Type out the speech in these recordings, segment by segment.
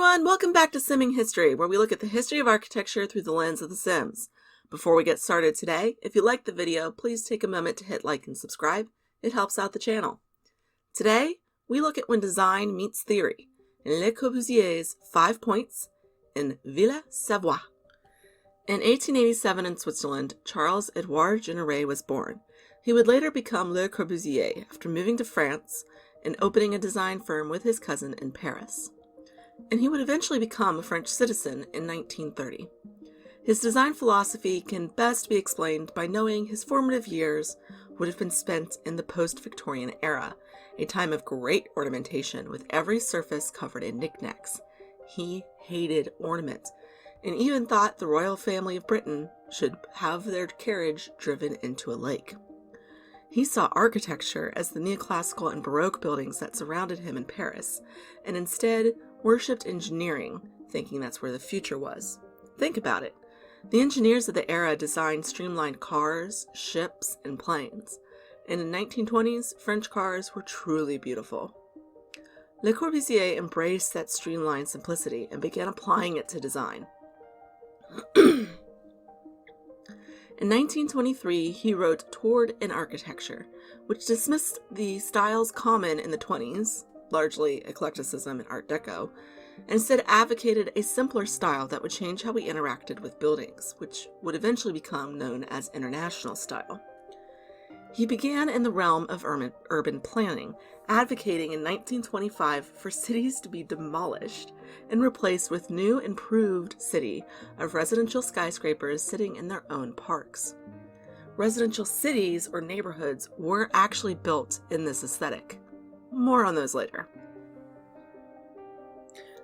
everyone, welcome back to Simming History, where we look at the history of architecture through the lens of The Sims. Before we get started today, if you liked the video, please take a moment to hit like and subscribe. It helps out the channel. Today, we look at when design meets theory in Le Corbusier's 5 Points in Villa Savoye. In 1887 in Switzerland, Charles-Édouard Jeanneret was born. He would later become Le Corbusier after moving to France and opening a design firm with his cousin in Paris. And he would eventually become a French citizen in 1930. His design philosophy can best be explained by knowing his formative years would have been spent in the post-Victorian era, a time of great ornamentation with every surface covered in knickknacks. He hated ornament, and even thought the royal family of Britain should have their carriage driven into a lake. He saw architecture as the neoclassical and Baroque buildings that surrounded him in Paris, and instead worshipped engineering, thinking that's where the future was. Think about it. The engineers of the era designed streamlined cars, ships, and planes, and in the 1920s, French cars were truly beautiful. Le Corbusier embraced that streamlined simplicity and began applying it to design. In 1923, he wrote Toward an Architecture, which dismissed the styles common in the 20s, largely eclecticism and Art Deco, and instead advocated a simpler style that would change how we interacted with buildings, which would eventually become known as International Style. He began in the realm of urban planning, advocating in 1925 for cities to be demolished and replaced with new, improved city of residential skyscrapers sitting in their own parks. Residential cities or neighborhoods were actually built in this aesthetic. More on those later.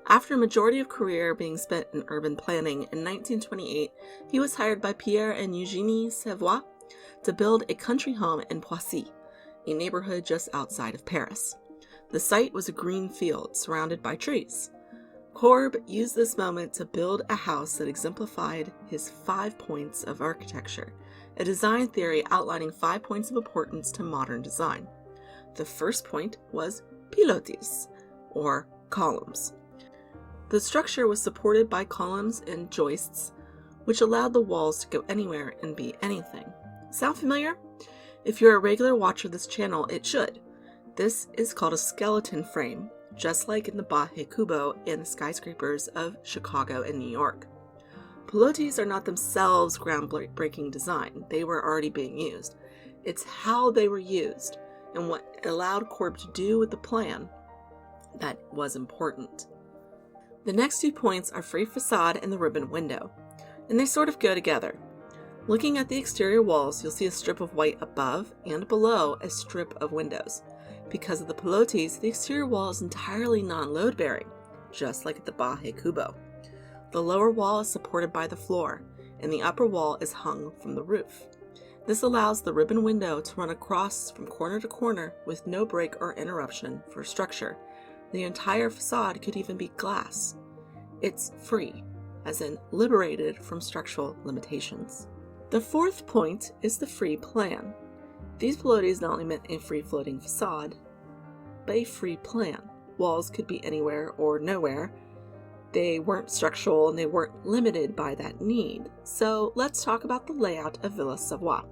After a majority of career being spent in urban planning, in 1928, he was hired by Pierre and Eugénie Savoye to build a country home in Poissy, a neighborhood just outside of Paris. The site was a green field surrounded by trees. Corb used this moment to build a house that exemplified his 5 points of architecture, a design theory outlining 5 points of importance to modern design. The first point was Pilotis, or columns. The structure was supported by columns and joists, which allowed the walls to go anywhere and be anything. Sound familiar? If you're a regular watcher of this channel, it should. This is called a skeleton frame, just like in the Baje Kubo and the skyscrapers of Chicago and New York. Pilotis are not themselves groundbreaking design. They were already being used. It's how they were used and what it allowed Corb to do with the plan that was important. The next 2 points are free facade and the ribbon window, and they sort of go together. Looking at the exterior walls, you'll see a strip of white above and below a strip of windows. Because of the Pilotis, the exterior wall is entirely non-load bearing, just like at the Baje Kubo. The lower wall is supported by the floor, and the upper wall is hung from the roof. This allows the ribbon window to run across from corner to corner with no break or interruption for structure. The entire facade could even be glass. It's free, as in liberated from structural limitations. The fourth point is the free plan. These Pilotis not only meant a free-floating facade, but a free plan. Walls could be anywhere or nowhere. They weren't structural and they weren't limited by that need. So let's talk about the layout of Villa Savoye.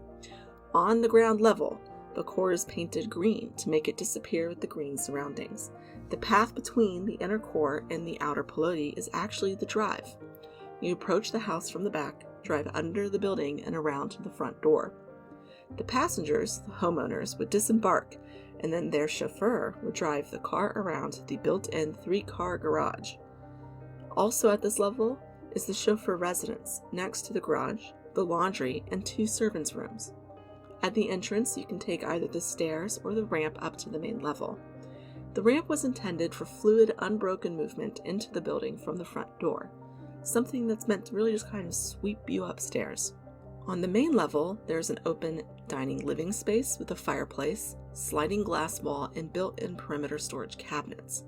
On the ground level, the core is painted green to make it disappear with the green surroundings. The path between the inner core and the outer Piloti is actually the drive. You approach the house from the back, drive under the building and around to the front door. The passengers, the homeowners, would disembark, and then their chauffeur would drive the car around the built-in 3-car garage. Also at this level is the chauffeur residence, next to the garage, the laundry, and 2 servants' rooms. At the entrance, you can take either the stairs or the ramp up to the main level. The ramp was intended for fluid, unbroken movement into the building from the front door, something that's meant to really just kind of sweep you upstairs. On the main level, there's an open dining living space with a fireplace, sliding glass wall, and built-in perimeter storage cabinets.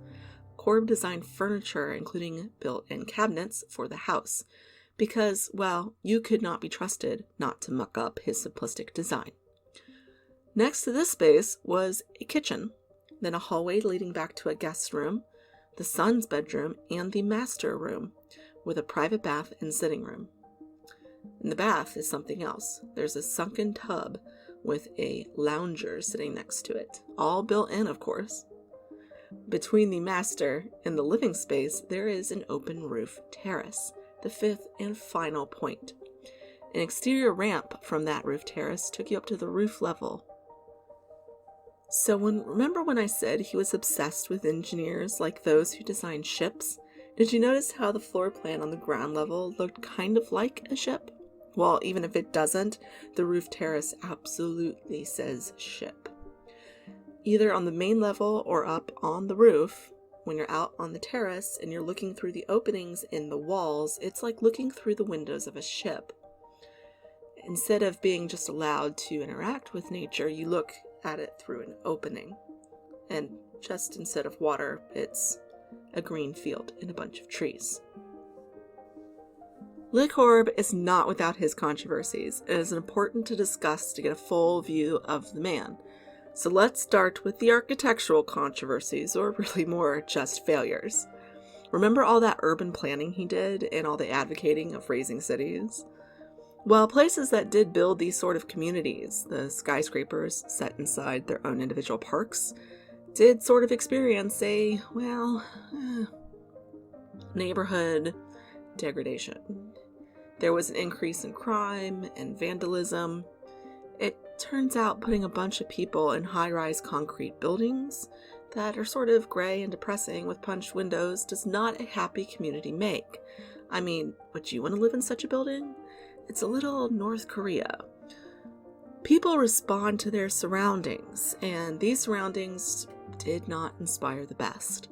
Corb designed furniture, including built-in cabinets, for the house, because, well, you could not be trusted not to muck up his simplistic design. Next to this space was a kitchen, then a hallway leading back to a guest room, the son's bedroom, and the master room, with a private bath and sitting room. In the bath is something else. There's a sunken tub with a lounger sitting next to it, all built in, of course. Between the master and the living space, there is an open roof terrace, the fifth and final point. An exterior ramp from that roof terrace took you up to the roof level. So remember when I said he was obsessed with engineers like those who design ships? Did you notice how the floor plan on the ground level looked kind of like a ship? Well, even if it doesn't, the roof terrace absolutely says ship. Either on the main level or up on the roof, when you're out on the terrace and you're looking through the openings in the walls, it's like looking through the windows of a ship. Instead of being just allowed to interact with nature, you look at it through an opening. And just instead of water, it's a green field and a bunch of trees. Le Corbusier is not without his controversies. It is important to discuss to get a full view of the man. So let's start with the architectural controversies, or really more just failures. Remember all that urban planning he did and all the advocating of raising cities? Well, places that did build these sort of communities, the skyscrapers set inside their own individual parks, did sort of experience a, neighborhood degradation. There was an increase in crime and vandalism. It turns out putting a bunch of people in high-rise concrete buildings that are sort of gray and depressing with punched windows does not a happy community make. I mean, would you want to live in such a building? It's a little North Korea. People respond to their surroundings, and these surroundings did not inspire the best.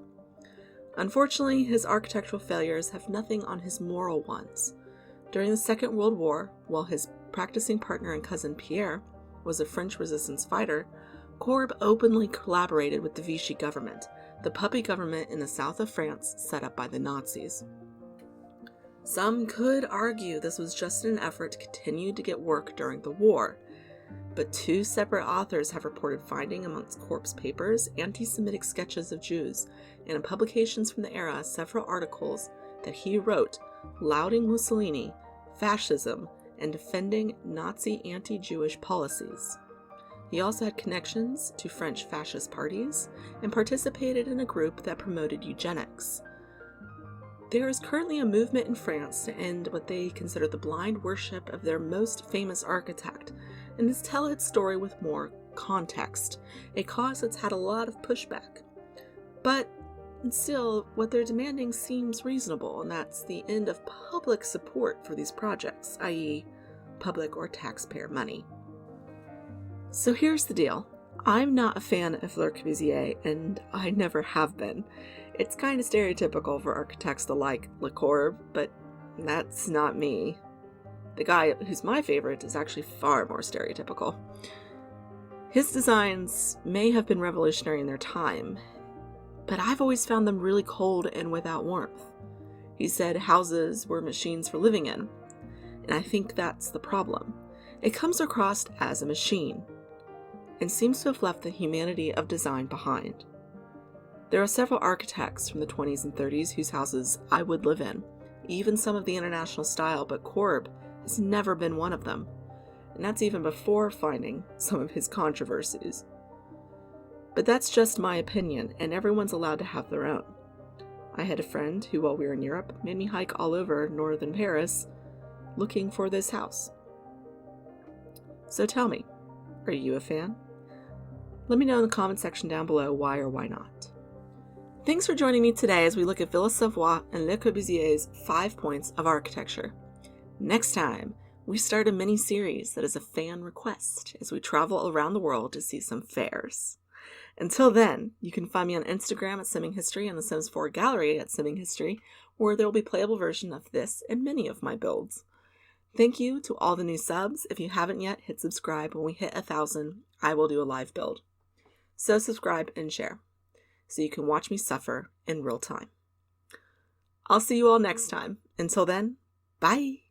Unfortunately, his architectural failures have nothing on his moral ones. During the Second World War, while his practicing partner and cousin Pierre was a French resistance fighter, Corb openly collaborated with the Vichy government, the puppet government in the south of France set up by the Nazis. Some could argue this was just an effort to continue to get work during the war, but two separate authors have reported finding amongst Corb's papers anti-Semitic sketches of Jews, and in publications from the era several articles that he wrote lauding Mussolini, fascism, and defending Nazi anti-Jewish policies. He also had connections to French fascist parties and participated in a group that promoted eugenics. There is currently a movement in France to end what they consider the blind worship of their most famous architect and to tell its story with more context, a cause that's had a lot of pushback. But still, what they're demanding seems reasonable, and that's the end of public support for these projects, i.e. public or taxpayer money. So here's the deal. I'm not a fan of Le Corbusier, and I never have been. It's kind of stereotypical for architects to like Le Corbusier, but that's not me. The guy who's my favorite is actually far more stereotypical. His designs may have been revolutionary in their time, but I've always found them really cold and without warmth. He said houses were machines for living in, and I think that's the problem. It comes across as a machine, and seems to have left the humanity of design behind. There are several architects from the 20s and 30s whose houses I would live in, even some of the international style, but Corb has never been one of them, and that's even before finding some of his controversies. But that's just my opinion, and everyone's allowed to have their own. I had a friend who, while we were in Europe, made me hike all over northern Paris looking for this house. So tell me, are you a fan? Let me know in the comment section down below why or why not. Thanks for joining me today as we look at Villa Savoye and Le Corbusier's 5 points of architecture. Next time, we start a mini-series that is a fan request as we travel around the world to see some fairs. Until then, you can find me on Instagram at Simming History and the Sims 4 gallery at Simming History, where there will be a playable version of this and many of my builds. Thank you to all the new subs. If you haven't yet, hit subscribe. When we hit 1,000, I will do a live build. So subscribe and share, so you can watch me suffer in real time. I'll see you all next time. Until then, bye!